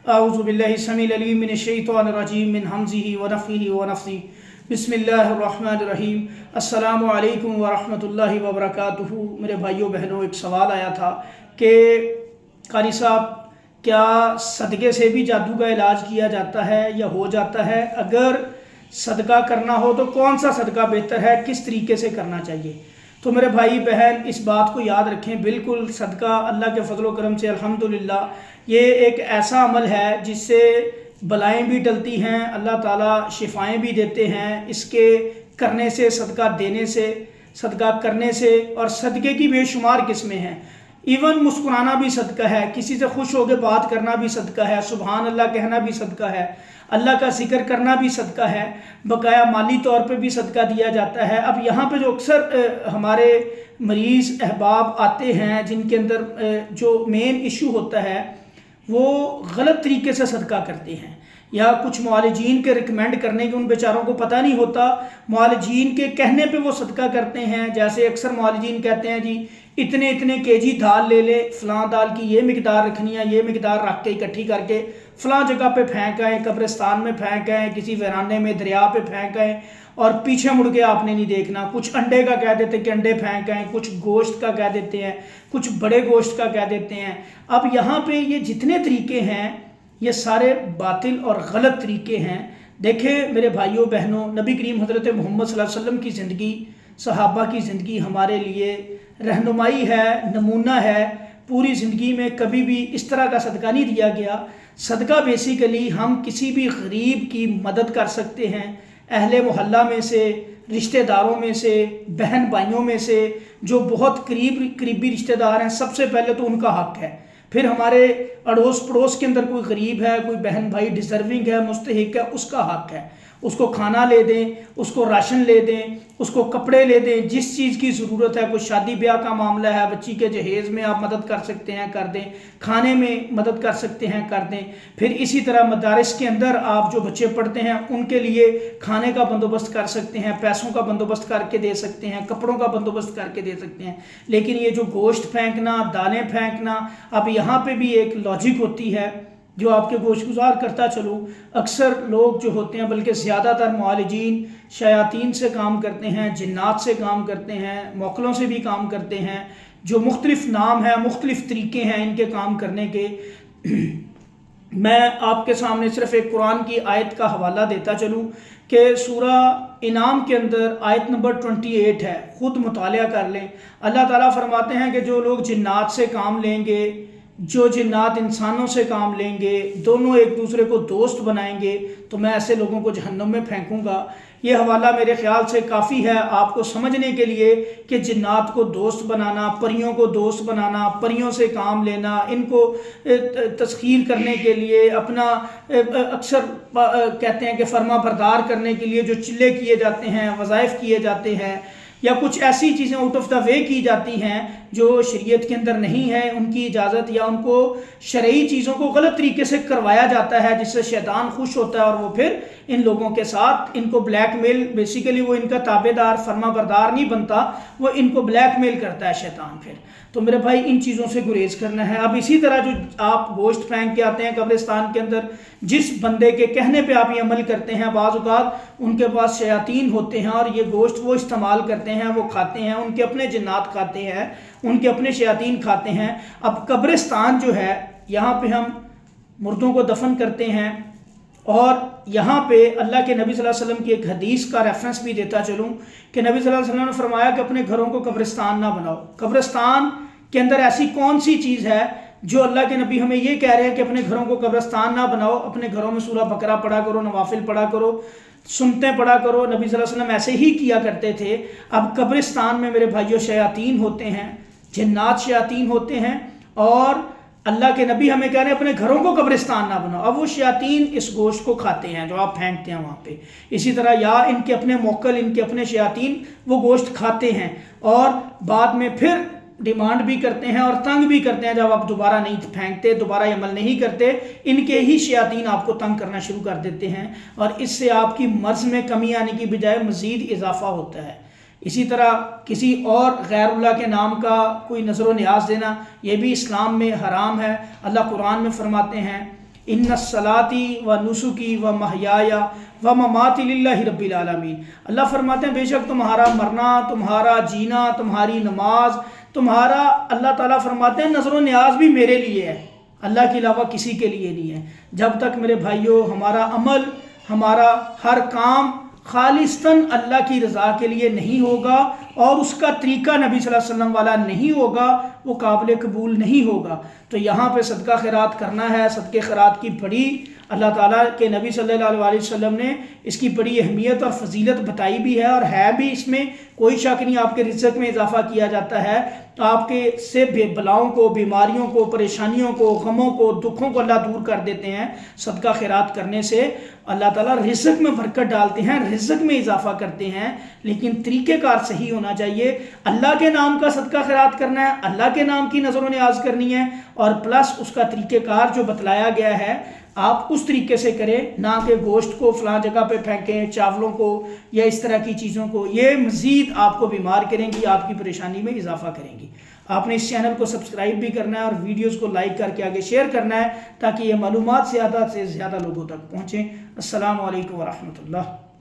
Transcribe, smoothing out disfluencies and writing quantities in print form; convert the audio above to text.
اعوذ باللہ السمیع العلیم من الشیطان الرجیم من حمزہ ونفخہ ونفثہ بسم اللہ الرحمن الرحیم۔ السلام علیکم ورحمۃ اللہ وبرکاتہ۔ میرے بھائیوں بہنوں، ایک سوال آیا تھا کہ قاری صاحب کیا صدقے سے بھی جادو کا علاج کیا جاتا ہے یا ہو جاتا ہے؟ اگر صدقہ کرنا ہو تو کون سا صدقہ بہتر ہے، کس طریقے سے کرنا چاہیے؟ تو میرے بھائی بہن اس بات کو یاد رکھیں، بالکل صدقہ اللہ کے فضل و کرم سے الحمدللہ یہ ایک ایسا عمل ہے جس سے بلائیں بھی ٹلتی ہیں، اللہ تعالیٰ شفائیں بھی دیتے ہیں اس کے کرنے سے، صدقہ دینے سے، صدقہ کرنے سے۔ اور صدقے کی بے شمار قسمیں ہیں، ایون مسکرانا بھی صدقہ ہے، کسی سے خوش ہو کے بات کرنا بھی صدقہ ہے، سبحان اللہ کہنا بھی صدقہ ہے، اللہ کا ذکر کرنا بھی صدقہ ہے، بقایا مالی طور پہ بھی صدقہ دیا جاتا ہے۔ اب یہاں پہ جو اکثر ہمارے مریض احباب آتے ہیں جن کے اندر جو مین ایشو ہوتا ہے وہ غلط طریقے سے صدقہ کرتے ہیں، یا کچھ معالجین کے ریکمینڈ کرنے کے ان بیچاروں کو پتہ نہیں ہوتا، معالجین کے کہنے پہ وہ صدقہ کرتے ہیں۔ جیسے اکثر معالجین کہتے ہیں جی اتنے اتنے kg دال لے لے، فلاں دال کی یہ مقدار رکھنی ہے، یہ مقدار رکھ کے اکٹھی کر کے فلاں جگہ پہ پھینک آئیں، قبرستان میں پھینک آئیں، کسی ویرانے میں دریا پہ پھینک آئیں، اور پیچھے مڑ کے آپ نے نہیں دیکھنا۔ کچھ انڈے کا کہہ دیتے کہ انڈے پھینک آئیں، کچھ گوشت کا کہہ دیتے ہیں، کچھ بڑے گوشت کا کہہ دیتے ہیں۔ اب یہاں پہ یہ جتنے طریقے ہیں یہ سارے باطل اور غلط طریقے ہیں۔ دیکھیں میرے بھائیوں بہنوں، نبی کریم حضرت محمد صلی اللہ علیہ وسلم کی زندگی، صحابہ کی زندگی ہمارے لیے رہنمائی ہے، نمونہ ہے۔ پوری زندگی میں کبھی بھی اس طرح کا صدقہ نہیں دیا گیا۔ صدقہ بیسیکلی ہم کسی بھی غریب کی مدد کر سکتے ہیں، اہل محلہ میں سے، رشتہ داروں میں سے، بہن بھائیوں میں سے جو بہت قریبی رشتہ دار ہیں، سب سے پہلے تو ان کا حق ہے۔ پھر ہمارے اڑوس پڑوس کے اندر کوئی غریب ہے، کوئی بہن بھائی ڈیزرونگ ہے، مستحق ہے، اس کا حق ہے۔ اس کو کھانا لے دیں، اس کو راشن لے دیں، اس کو کپڑے لے دیں، جس چیز کی ضرورت ہے۔ کوئی شادی بیاہ کا معاملہ ہے، بچی کے جہیز میں آپ مدد کر سکتے ہیں کر دیں، کھانے میں مدد کر سکتے ہیں کر دیں۔ پھر اسی طرح مدارس کے اندر آپ جو بچے پڑھتے ہیں ان کے لیے کھانے کا بندوبست کر سکتے ہیں، پیسوں کا بندوبست کر کے دے سکتے ہیں، کپڑوں کا بندوبست کر کے دے سکتے ہیں۔ لیکن یہ جو گوشت پھینکنا، دالیں پھینکنا، اب یہاں پہ بھی ایک لاجک ہوتی ہے جو آپ کے گوش گزار کرتا چلوں۔ اکثر لوگ جو ہوتے ہیں، بلکہ زیادہ تر معالجین شیاطین سے کام کرتے ہیں، جنات سے کام کرتے ہیں، موکلوں سے بھی کام کرتے ہیں، جو مختلف نام ہیں، مختلف طریقے ہیں ان کے کام کرنے کے۔ میں آپ کے سامنے صرف ایک قرآن کی آیت کا حوالہ دیتا چلوں کہ سورہ انعام کے اندر آیت نمبر 28 ہے، خود مطالعہ کر لیں۔ اللہ تعالیٰ فرماتے ہیں کہ جو لوگ جنات سے کام لیں گے، جو جنات انسانوں سے کام لیں گے، دونوں ایک دوسرے کو دوست بنائیں گے تو میں ایسے لوگوں کو جہنم میں پھینکوں گا۔ یہ حوالہ میرے خیال سے کافی ہے آپ کو سمجھنے کے لیے کہ جنات کو دوست بنانا، پریوں کو دوست بنانا، پریوں سے کام لینا، ان کو تسخیر کرنے کے لیے اپنا اکثر کہتے ہیں کہ فرما بردار کرنے کے لیے جو چلے کیے جاتے ہیں، وظائف کیے جاتے ہیں، یا کچھ ایسی چیزیں آؤٹ آف دا وے کی جاتی ہیں جو شریعت کے اندر نہیں ہے ان کی اجازت، یا ان کو شرعی چیزوں کو غلط طریقے سے کروایا جاتا ہے جس سے شیطان خوش ہوتا ہے، اور وہ پھر ان لوگوں کے ساتھ ان کو بلیک میل، بیسیکلی وہ ان کا تابع دار فرما بردار نہیں بنتا، وہ ان کو بلیک میل کرتا ہے شیطان۔ پھر تو میرے بھائی ان چیزوں سے گریز کرنا ہے۔ اب اسی طرح جو آپ گوشت پھینک کے آتے ہیں قبرستان کے اندر، جس بندے کے کہنے پہ آپ یہ عمل کرتے ہیں، بعض اوقات ان کے پاس شیاطین ہوتے ہیں اور یہ گوشت وہ استعمال کرتے ہیں، وہ کھاتے ہیں، ان کے اپنے جنات کھاتے ہیں، ان کے اپنے شیاطین کھاتے ہیں۔ اب قبرستان جو ہے یہاں پہ ہم مردوں کو دفن کرتے ہیں، اور یہاں پہ اللہ کے نبی صلی اللہ علیہ وسلم کی ایک حدیث کا ریفرنس بھی دیتا چلوں کہ نبی صلی اللہ علیہ وسلم نے فرمایا کہ اپنے گھروں کو قبرستان نہ بناؤ۔ قبرستان کے اندر ایسی کون سی چیز ہے جو اللہ کے نبی ہمیں یہ کہہ رہے ہیں کہ اپنے گھروں کو قبرستان نہ بناؤ، اپنے گھروں میں سورہ بقرہ پڑھا کرو، نوافل پڑھا کرو، سنتیں پڑھا کرو۔ نبی صلی اللہ علیہ وسلم ایسے ہی کیا کرتے تھے۔ اب قبرستان میں میرے بھائیوں شیاطین ہوتے ہیں، جنات شیاطین ہوتے ہیں، اور اللہ کے نبی ہمیں کہہ رہے ہیں اپنے گھروں کو قبرستان نہ بناؤ۔ اب وہ شیاطین اس گوشت کو کھاتے ہیں جو آپ پھینکتے ہیں وہاں پہ۔ اسی طرح یا ان کے اپنے موکل، ان کے اپنے شیاطین وہ گوشت کھاتے ہیں، اور بعد میں پھر ڈیمانڈ بھی کرتے ہیں اور تنگ بھی کرتے ہیں جب آپ دوبارہ نہیں پھینکتے، دوبارہ یہ عمل نہیں کرتے، ان کے ہی شیاطین آپ کو تنگ کرنا شروع کر دیتے ہیں، اور اس سے آپ کی مرض میں کمی آنے کی بجائے مزید اضافہ ہوتا ہے۔ اسی طرح کسی اور غیر اللہ کے نام کا کوئی نظر و نیاز دینا، یہ بھی اسلام میں حرام ہے۔ اللہ قرآن میں فرماتے ہیں ان الصلاتی و نسکی و محیایا و مماتی للہ رب العالمین۔ اللہ فرماتے ہیں بے شک تمہارا مرنا، تمہارا جینا، تمہاری نماز، تمہارا، اللہ تعالیٰ فرماتے ہیں نظر و نیاز بھی میرے لیے ہے، اللہ کے علاوہ کسی کے لیے نہیں ہے۔ جب تک میرے بھائیوں ہمارا عمل، ہمارا ہر کام خالصتاً اللہ کی رضا کے لیے نہیں ہوگا اور اس کا طریقہ نبی صلی اللہ علیہ وسلم والا نہیں ہوگا، وہ قابل قبول نہیں ہوگا۔ تو یہاں پہ صدقہ خیرات کرنا ہے۔ صدقہ خیرات کی بڑی اللہ تعالیٰ کے نبی صلی اللہ علیہ وسلم نے اس کی بڑی اہمیت اور فضیلت بتائی بھی ہے، اور ہے بھی، اس میں کوئی شک نہیں۔ آپ کے رزق میں اضافہ کیا جاتا ہے، آپ کے سے بلاؤں کو، بیماریوں کو، پریشانیوں کو، غموں کو، دکھوں کو اللہ دور کر دیتے ہیں۔ صدقہ خیرات کرنے سے اللہ تعالیٰ رزق میں برکت ڈالتے ہیں، رزق میں اضافہ کرتے ہیں، لیکن طریقہ کار صحیح ہونا چاہیے۔ اللہ کے نام کا صدقہ خیرات کرنا ہے، اللہ کے نام کی نظر و نیاز کرنی ہے، اور پلس اس کا طریقہ کار جو بتلایا گیا ہے آپ اس طریقے سے کریں، نہ کہ گوشت کو فلاں جگہ پہ پھینکیں، چاولوں کو یا اس طرح کی چیزوں کو۔ یہ مزید آپ کو بیمار کریں گی، آپ کی پریشانی میں اضافہ کریں گی۔ آپ نے اس چینل کو سبسکرائب بھی کرنا ہے اور ویڈیوز کو لائک کر کے آگے شیئر کرنا ہے، تاکہ یہ معلومات زیادہ سے زیادہ لوگوں تک پہنچیں۔ السلام علیکم ورحمۃ اللہ۔